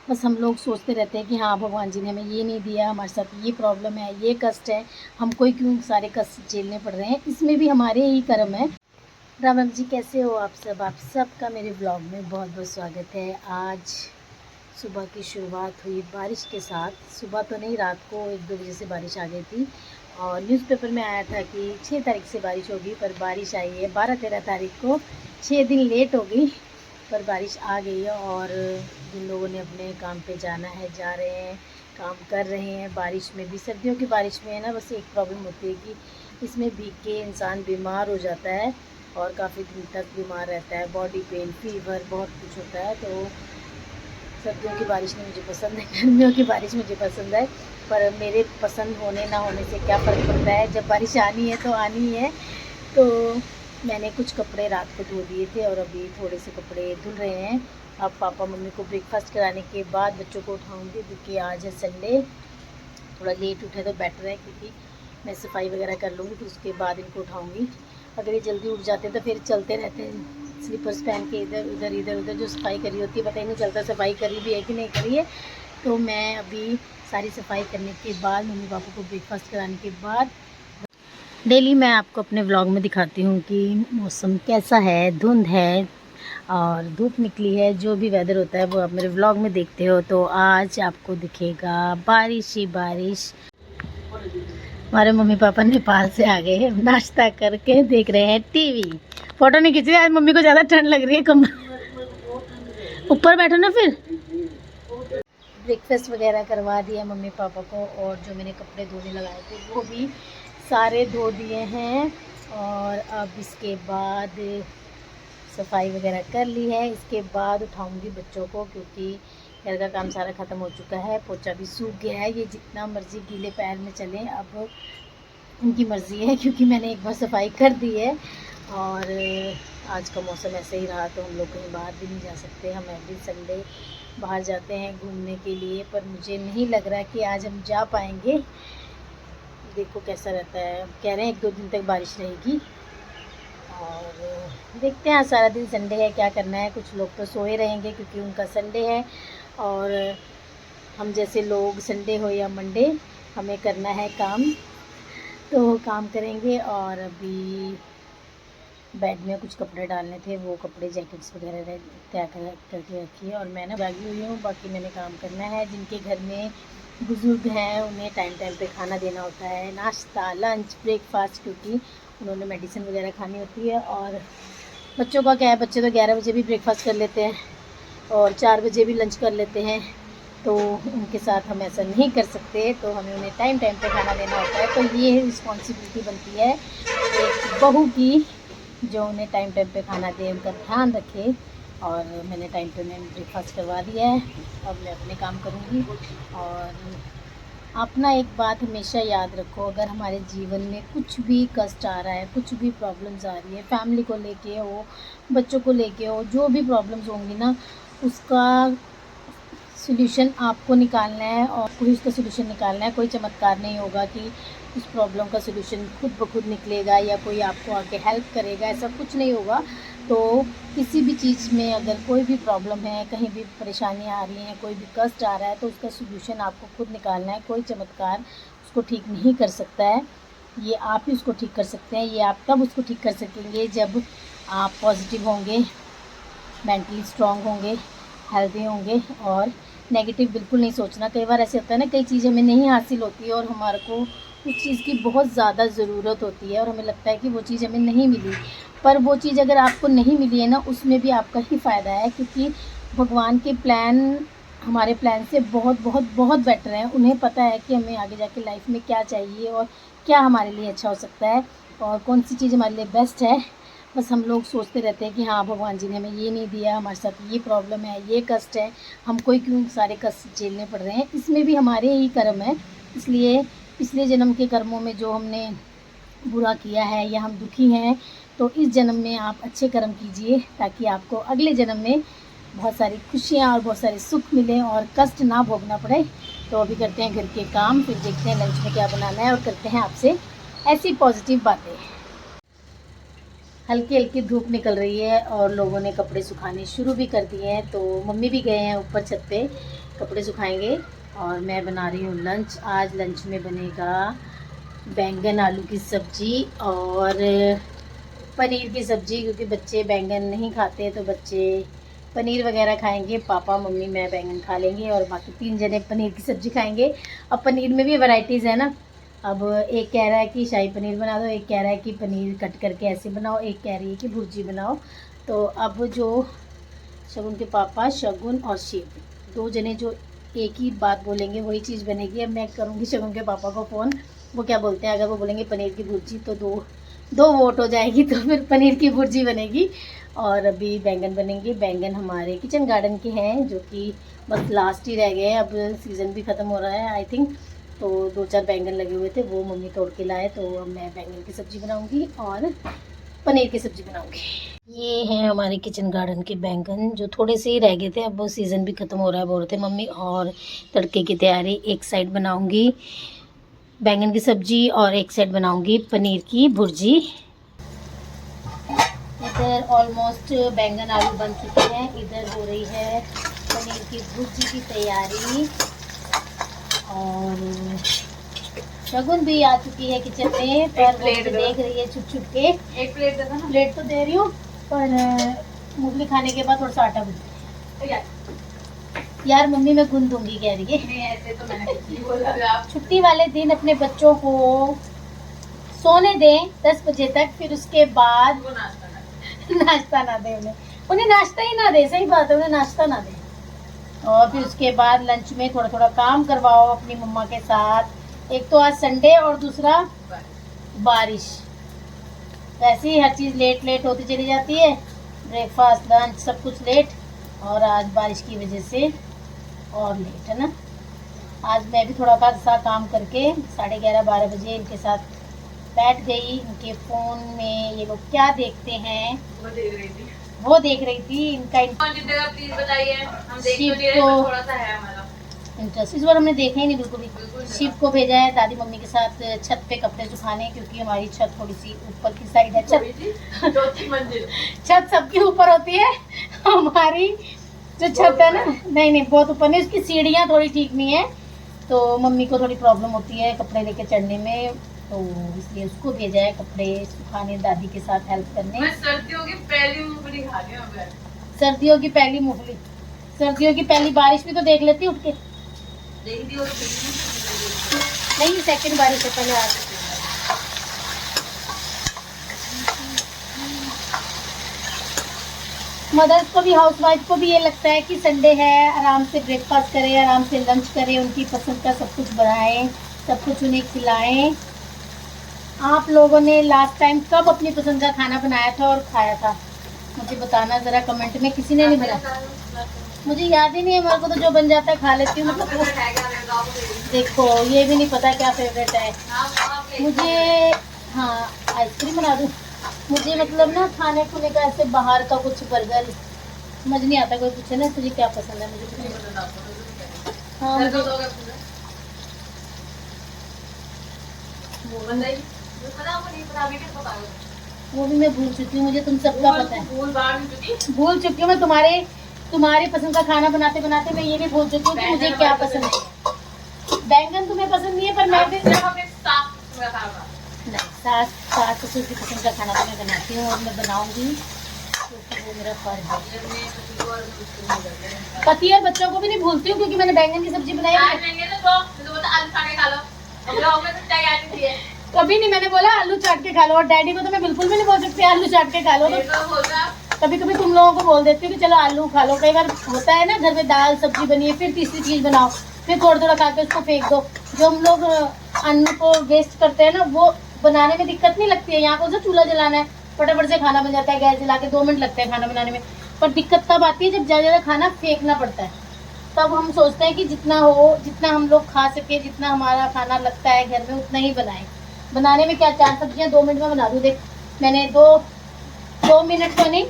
बस हम लोग सोचते रहते हैं कि हाँ भगवान जी ने हमें ये नहीं दिया, हमारे साथ ये प्रॉब्लम है, ये कष्ट है, हमको ही क्यों सारे कष्ट झेलने पड़ रहे हैं, इसमें भी हमारे ही कर्म है। राम जी कैसे हो आप सब? आप सबका मेरे ब्लॉग में बहुत बहुत स्वागत है। आज सुबह की शुरुआत हुई बारिश के साथ। सुबह तो नहीं, रात को 1-2 बजे से बारिश आ गई थी और न्यूज़पेपर में आया था कि 6 तारीख से बारिश होगी, पर बारिश आई है 12-13 तारीख को। 6 दिन लेट हो गई पर बारिश आ गई है। और जिन लोगों ने अपने काम पे जाना है जा रहे हैं, काम कर रहे हैं। बारिश में भी, सर्दियों की बारिश में है ना, बस एक प्रॉब्लम होती है कि इसमें भीग के इंसान बीमार हो जाता है और काफ़ी दिन तक बीमार रहता है, बॉडी पेन, फीवर, बहुत कुछ होता है। तो सर्दियों की बारिश नहीं मुझे पसंद है, गर्मियों की बारिश मुझे पसंद है। पर मेरे पसंद होने ना होने से क्या फ़र्क पड़ता है, जब बारिश आनी है तो आनी है। तो मैंने कुछ कपड़े रात को धो दिए थे और अभी थोड़े से कपड़े धुल रहे हैं। अब पापा मम्मी को ब्रेकफास्ट कराने के बाद बच्चों को उठाऊंगी, क्योंकि आज है संडे। थोड़ा लेट उठे तो बेटर है, क्योंकि मैं सफाई वगैरह कर लूँगी फिर उसके बाद इनको उठाऊँगी। अगर ये जल्दी उठ जाते तो फिर चलते रहते हैं स्लीपर्स पहन के इधर उधर जो सफाई करी होती है, पता ही नहीं चलता सफाई करी भी है कि नहीं करी है। तो मैं अभी सारी सफाई करने के बाद, मम्मी पापा को ब्रेकफास्ट कराने के बाद, डेली मैं आपको अपने व्लॉग में दिखाती हूँ कि मौसम कैसा है, धुंध है और धूप निकली है। जो भी वेदर होता है वो आप मेरे व्लॉग में देखते हो। तो आज आपको दिखेगा बारिश ही बारिश। हमारे मम्मी पापा नेपाल से आ गए हैं, नाश्ता करके देख रहे हैं टीवी। फोटो नहीं खींच रहे, आज मम्मी को ज़्यादा ठंड लग रही है, कम ऊपर बैठो ना। फिर ब्रेकफास्ट वगैरह करवा दिया मम्मी पापा को, और जो मैंने कपड़े धोने लगाए थे वो भी सारे धो दिए हैं। और अब इसके बाद सफाई वगैरह कर ली है। इसके बाद उठाऊंगी बच्चों को, क्योंकि घर का काम सारा ख़त्म हो चुका है, पोछा भी सूख गया है। ये जितना मर्ज़ी गीले पैर में चलें, अब उनकी मर्ज़ी है, क्योंकि मैंने एक बार सफाई कर दी है। और आज का मौसम ऐसे ही रहा तो हम लोग कहीं बाहर भी नहीं जा सकते। हम एवरी संडे बाहर जाते हैं घूमने के लिए, पर मुझे नहीं लग रहा कि आज हम जा पाएंगे। देखो कैसा रहता है, कह रहे हैं 1-2 दिन तक बारिश रहेगी और देखते हैं। सारा दिन संडे है, क्या करना है। कुछ लोग तो सोए रहेंगे क्योंकि उनका संडे है, और हम जैसे लोग संडे हो या मंडे, हमें करना है काम, तो काम करेंगे। और अभी बेड में कुछ कपड़े डालने थे, वो कपड़े जैकेट्स वगैरह तैयार करके रखी है। और मैं ना भागी हुई हूँ, बाकी मैंने काम करना है। जिनके घर में बुज़ुर्ग हैं उन्हें टाइम टाइम पे खाना देना होता है, नाश्ता, लंच, ब्रेकफास्ट, क्योंकि उन्होंने मेडिसिन वगैरह खानी होती है। और बच्चों का क्या है, बच्चे तो 11 बजे भी ब्रेकफास्ट कर लेते हैं और 4 बजे भी लंच कर लेते हैं, तो उनके साथ हम ऐसा नहीं कर सकते। तो हमें उन्हें टाइम टाइम पे खाना देना होता है। तो ये रिस्पॉन्सिबिलिटी बनती है एक बहू की, जो उन्हें टाइम टाइम पे खाना दे, उनका ध्यान रखे। और मैंने टाइम पे उन्हें ब्रेकफास्ट करवा दिया है। अब मैं अपने काम करूँगी। और अपना एक बात हमेशा याद रखो, अगर हमारे जीवन में कुछ भी कष्ट आ रहा है, कुछ भी प्रॉब्लम्स आ रही है, फैमिली को लेके हो, बच्चों को लेके हो, जो भी प्रॉब्लम्स होंगी ना, उसका सॉल्यूशन आपको निकालना है और कोई उसका सॉल्यूशन निकालना है। कोई चमत्कार नहीं होगा कि उस प्रॉब्लम का सॉल्यूशन खुद ब खुद निकलेगा या कोई आपको आके हेल्प करेगा, ऐसा कुछ नहीं होगा। तो किसी भी चीज़ में अगर कोई भी प्रॉब्लम है, कहीं भी परेशानियाँ आ रही हैं, कोई भी कष्ट आ रहा है, तो उसका सॉल्यूशन आपको खुद निकालना है। कोई चमत्कार उसको ठीक नहीं कर सकता है, ये आप ही उसको ठीक कर सकते हैं। ये आप तब उसको ठीक कर सकेंगे जब आप पॉजिटिव होंगे, मेंटली स्ट्रॉन्ग होंगे, हेल्दी होंगे, और नेगेटिव बिल्कुल नहीं सोचना। कई बार ऐसे होता है ना, कई चीज़ हमें नहीं हासिल होती है और हमारे को उस चीज़ की बहुत ज़्यादा ज़रूरत होती है और हमें लगता है कि वो चीज़ हमें नहीं मिली। पर वो चीज़ अगर आपको नहीं मिली है ना, उसमें भी आपका ही फ़ायदा है, क्योंकि भगवान के प्लान हमारे प्लान से बहुत बहुत बहुत बेटर हैं। उन्हें पता है कि हमें आगे जाके लाइफ में क्या चाहिए और क्या हमारे लिए अच्छा हो सकता है और कौन सी चीज़ हमारे लिए बेस्ट है। बस हम लोग सोचते रहते हैं कि हाँ भगवान जी ने हमें ये नहीं दिया, हमारे साथ ये प्रॉब्लम है, ये कष्ट है, हमको ही क्यों सारे कष्ट झेलने पड़ रहे हैं, इसमें भी हमारे ही कर्म है। इसलिए पिछले जन्म के कर्मों में जो हमने बुरा किया है या हम दुखी हैं, तो इस जन्म में आप अच्छे कर्म कीजिए, ताकि आपको अगले जन्म में बहुत सारी खुशियाँ और बहुत सारे सुख मिलें और कष्ट ना भोगना पड़े। तो अभी करते हैं घर के काम, फिर देखते हैं लंच में क्या बनाना है और करते हैं आपसे ऐसी पॉजिटिव बातें। हल्की हल्की धूप निकल रही है और लोगों ने कपड़े सुखाने शुरू भी कर दिए हैं। तो मम्मी भी गए हैं ऊपर छत पे, कपड़े सुखाएंगे। और मैं बना रही हूँ लंच। आज लंच में बनेगा बैंगन आलू की सब्ज़ी और पनीर की सब्ज़ी, क्योंकि बच्चे बैंगन नहीं खाते तो बच्चे पनीर वगैरह खाएंगे। पापा मम्मी मैं बैंगन खा लेंगे और बाकी 3 जने पनीर की सब्ज़ी खाएंगे। अब पनीर में भी वैरायटीज़ है ना। अब एक कह रहा है कि शाही पनीर बना दो, एक कह रहा है कि पनीर कट करके ऐसे बनाओ, एक कह रही है कि भुर्जी बनाओ। तो अब जो शगुन के पापा, शगुन और शिव, 2 जने जो एक ही बात बोलेंगे वही चीज़ बनेगी। अब मैं करूँगी शगुन के पापा को फ़ोन, वो क्या बोलते हैं। अगर वो बोलेंगे पनीर की भुर्जी तो दो वोट हो जाएगी, तो फिर पनीर की भुर्जी बनेगी। और अभी बैंगन बनेंगे। बैंगन हमारे किचन गार्डन के हैं, जो कि बस लास्ट ही रह गए हैं। अब सीज़न भी ख़त्म हो रहा है आई थिंक। तो 2-4 बैंगन लगे हुए थे, वो मम्मी तोड़ के लाए। तो अब मैं बैंगन की सब्ज़ी बनाऊंगी और पनीर की सब्ज़ी बनाऊंगी। ये हैं हमारे किचन गार्डन के बैंगन, जो थोड़े से ही रह गए थे। अब वो सीज़न भी ख़त्म हो रहा है बोल रहे थे मम्मी। और तड़के की तैयारी, एक साइड बनाऊंगी बैंगन की सब्ज़ी और एक साइड बनाऊंगी पनीर की भुर्जी। इधर ऑलमोस्ट बैंगन आलू बन चुके हैं। इधर हो रही है पनीर की भुर्जी की तैयारी। और शगुन भी आ चुकी है किचन में, पर वो देख रही है छुप छुप के। एक प्लेट दे दो ना। प्लेट तो दे रही हूँ, पर मूंगफली खाने के बाद थोड़ा सा आटा गूंद। यार मम्मी मैं गूंद दूंगी कह रही है। नहीं ऐसे तो मैंने कुछ नहीं बोला। आप छुट्टी वाले दिन अपने बच्चों को सोने दें 10 बजे तक, फिर उसके बाद नाश्ता ना दें। उन्हें नाश्ता ही ना दे, सही बात है, उन्हें नाश्ता ना दे। और फिर उसके बाद लंच में थोड़ा थोड़ा काम करवाओ अपनी मम्मा के साथ। एक तो आज संडे और दूसरा बारिश, वैसे ही हर चीज़ लेट लेट होती चली जाती है। ब्रेकफास्ट लंच सब कुछ लेट, और आज बारिश की वजह से और लेट है ना। आज मैं भी थोड़ा सा काम करके 11:30-12 बजे इनके साथ बैठ गई। इनके फ़ोन में ये लोग क्या देखते हैं वो देख रही थी। इनका प्लीज बताइए, हम देख शिव तो नहीं रहे, को पर थोड़ा सा है हमारा इंटरेस्ट। इस बार हमने देखा ही नहीं बिल्कुल भी। बिल्कुल शिव को भेजा है दादी मम्मी के साथ छत पे कपड़े सुखाने, क्योंकि हमारी छत थोड़ी सी ऊपर की साइड है। चौथी मंजिल। छत सबकी ऊपर होती है, हमारी जो छत है ना, नहीं बहुत ऊपर नहीं, उसकी सीढ़ियाँ थोड़ी ठीक नहीं है। तो मम्मी को थोड़ी प्रॉब्लम होती है कपड़े लेके चढ़ने में, तो इसलिए उसको भेजा है कपड़े सुखाने, दादी के साथ हेल्प करने। मैं सर्दियों की पहली मूंगफली खा रही हूं अब। सर्दियों की पहली मूंगफली, सर्दियों की पहली बारिश भी तो देख लेती उठ के। देख दी और नहीं सेकंड बारिश है, पहले आ चुकी है। मदर्स को भी, हाउसवाइफ को भी ये लगता है कि संडे है, आराम से ब्रेकफास्ट करें, आराम से लंच करें, उनकी पसंद का सब कुछ बनाएं, सब कुछ उन्हें खिलाएं। आप लोगों ने लास्ट टाइम कब अपनी पसंद का खाना बनाया था और खाया था, मुझे बताना ज़रा कमेंट में। किसी ने नहीं बनाया, मुझे याद ही नहीं है। मेरे को तो जो बन जाता है खा लेती हूँ। मतलब देखो ये भी नहीं पता क्या फेवरेट है मुझे। हाँ आइसक्रीम बना दूँ मुझे, मतलब ना खाने खुने का ऐसे बाहर का कुछ बर्गर समझ नहीं आता। कोई पूछे ना तुझे क्या पसंद है, मुझे कुछ नहीं पता। हाँ वो भी मैं भूल चुकी हूँ, मुझे तुम सबका पता है। भूल चुकी हूँ मैं तुम्हारी पसंद का खाना बनाते बनाते मैं ये भी भूल चुकी हूँ कि मुझे क्या पसंद है। बैंगन तुम्हें पसंद नहीं है, पर मैं भी सास ससुर की पसंद का खाना तो मैं बनाती हूँ और मैं बनाऊंगी, क्योंकि वो मेरा फर्ज है। पति और बच्चों को भी नहीं भूलती हूँ, क्योंकि मैंने बैंगन की सब्जी बनाई कभी नहीं। मैंने बोला आलू चाट के खा लो, और डैडी को तो मैं बिल्कुल भी नहीं बोल सकती आलू चाट के खा लो। तो कभी कभी तुम लोगों को बोल देती हूँ कि चलो आलू खा लो। कई बार होता है ना घर में दाल सब्जी बनी है, फिर तीसरी चीज़ बनाओ, फिर थोड़ा थोड़ा खा के उसको फेंक दो। जो हम लोग अन्न को वेस्ट करते हैं ना, वो बनाने में दिक्कत नहीं लगती है। यहाँ को चूल्हा जलाना है, फटाफट से खाना बन जाता है, गैस जला के 2 मिनट लगते हैं खाना बनाने में। पर दिक्कत तब आती है जब ज़्यादा खाना फेंकना पड़ता है। तब हम सोचते हैं कि जितना हो, जितना हम लोग खा सके, जितना हमारा खाना लगता है घर में, उतना ही बनाएं। बनाने में क्या 4 सब्जियाँ 2 मिनट में बना दूँ। देख मैंने 2 मिनट तो नहीं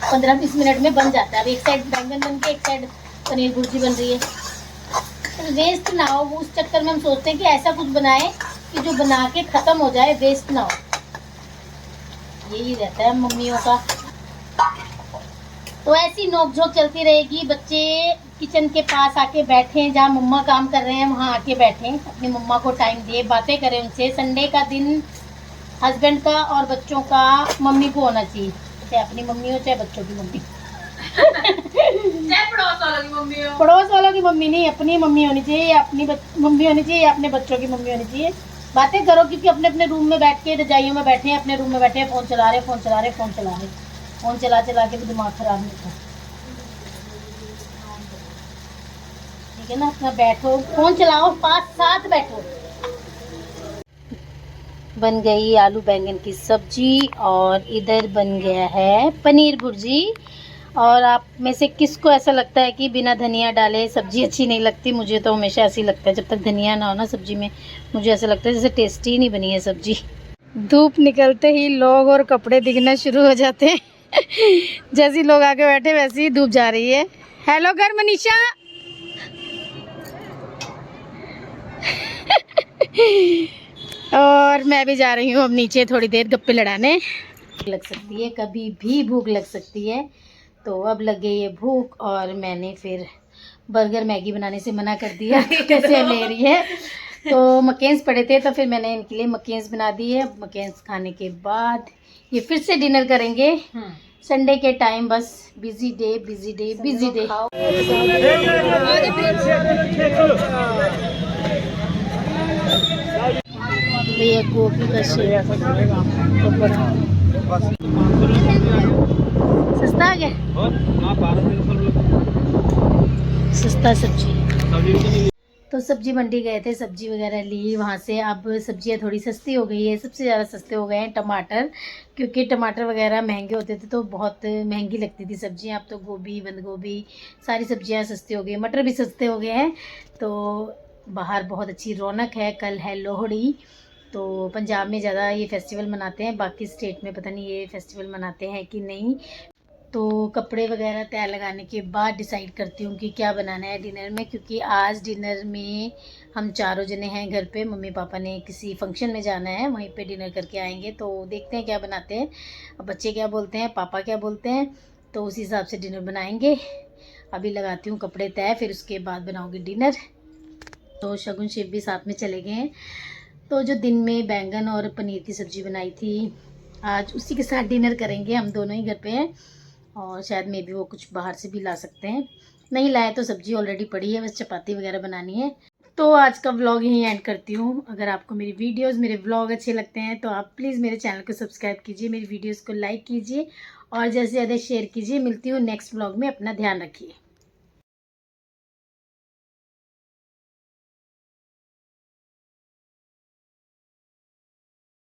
15-20 मिनट में बन जाता है। अब एक साइड बैंगन बन के एक साइड पनीर भुर्जी बन रही है। तो वेस्ट ना हो, उस चक्कर में हम सोचते हैं कि ऐसा कुछ बनाएं कि जो बना के ख़त्म हो जाए, वेस्ट ना हो। यही रहता है मम्मियों का। तो ऐसी नोकझोंक चलती रहेगी। बच्चे किचन के पास आके बैठे, जहाँ मम्मा काम कर रहे हैं वहाँ आके बैठे, अपनी मम्मा को टाइम दे, बातें करें उनसे। संडे का दिन हस्बैंड का और बच्चों का मम्मी को होना चाहिए, चाहे अपनी मम्मी हो चाहे बच्चों की मम्मी। चाहे पड़ोस वालों की मम्मी हो। पड़ोस वालों की मम्मी नहीं, अपनी मम्मी होनी चाहिए, अपनी मम्मी होनी चाहिए, अपने बच्चों की मम्मी होनी चाहिए। बातें करो, क्योंकि अपने अपने रूम में बैठ के, रजाइयों में बैठे हैं, अपने रूम में बैठे हैं, फ़ोन चला रहे, फ़ोन चला रहे, फ़ोन चला रहे, फ़ोन चला चला के भी दिमाग खराब नहीं होता। ठीक है ना, अपना बैठो, फ़ोन चलाओ, पास साथ बैठो। बन गई आलू बैंगन की सब्जी और इधर बन गया है पनीर भुर्जी। और आप में से किसको ऐसा लगता है कि बिना धनिया डाले सब्जी अच्छी नहीं लगती? मुझे तो हमेशा ऐसे ही लगता है, जब तक धनिया ना हो ना सब्जी में, मुझे ऐसा लगता है जैसे टेस्टी ही नहीं बनी है सब्जी। धूप निकलते ही लोग और कपड़े दिखना शुरू हो जाते हैं। जैसे लोग आके बैठे वैसे ही धूप जा रही है। हेलो कर मनीषा। और मैं भी जा रही हूँ अब नीचे थोड़ी देर गप्पे लड़ाने। लग सकती है, कभी भी भूख लग सकती है। तो अब लग गई है भूख और मैंने फिर बर्गर मैगी बनाने से मना कर दिया। कैसे ले रही है, तो मकेन्स पड़े थे तो फिर मैंने इनके लिए मकेन्स बना दिए। अब मकेन्स खाने के बाद ये फिर से डिनर करेंगे। संडे के टाइम बस busy day busy day busy day. भैया गोभी का शेक सस्ता आ गया, सस्ता सब्जी। तो सब्जी मंडी गए थे, सब्जी वगैरह ली वहाँ से। अब सब्जियाँ थोड़ी सस्ती हो गई है, सबसे ज़्यादा सस्ते हो गए हैं टमाटर, क्योंकि टमाटर वगैरह महंगे होते थे तो बहुत महंगी लगती थी सब्जियाँ। अब तो गोभी, बंद गोभी, सारी सब्जियाँ सस्ती हो गई, मटर भी सस्ते हो गए हैं। तो बाहर बहुत अच्छी रौनक है। कल है लोहड़ी, तो पंजाब में ज़्यादा ये फेस्टिवल मनाते हैं, बाकी स्टेट में पता नहीं ये फेस्टिवल मनाते हैं कि नहीं। तो कपड़े वगैरह तय लगाने के बाद डिसाइड करती हूँ कि क्या बनाना है डिनर में, क्योंकि आज डिनर में हम चारों जने हैं घर पे। मम्मी पापा ने किसी फंक्शन में जाना है, वहीं पे डिनर करके आएंगे, तो देखते हैं क्या बनाते हैं। अब बच्चे क्या बोलते हैं, पापा क्या बोलते हैं, तो उस हिसाब से डिनर बनाएंगे। अभी लगाती हूँ कपड़े तय, फिर उसके बाद बनाऊँगी डिनर। तो शगुन शिव भी साथ में चले गए हैं। तो जो दिन में बैंगन और पनीर की सब्ज़ी बनाई थी, आज उसी के साथ डिनर करेंगे। हम दोनों ही घर पे हैं और शायद मे भी वो कुछ बाहर से भी ला सकते हैं। नहीं लाए तो सब्ज़ी ऑलरेडी पड़ी है, बस चपाती वगैरह बनानी है। तो आज का व्लॉग यहीं एंड करती हूँ। अगर आपको मेरी वीडियोस, मेरे व्लॉग अच्छे लगते हैं तो आप प्लीज़ मेरे चैनल को सब्सक्राइब कीजिए, मेरी वीडियोस को लाइक कीजिए और ज़्यादा से ज़्यादा शेयर कीजिए। मिलती हूँ नेक्स्ट व्लॉग में, अपना ध्यान रखिए।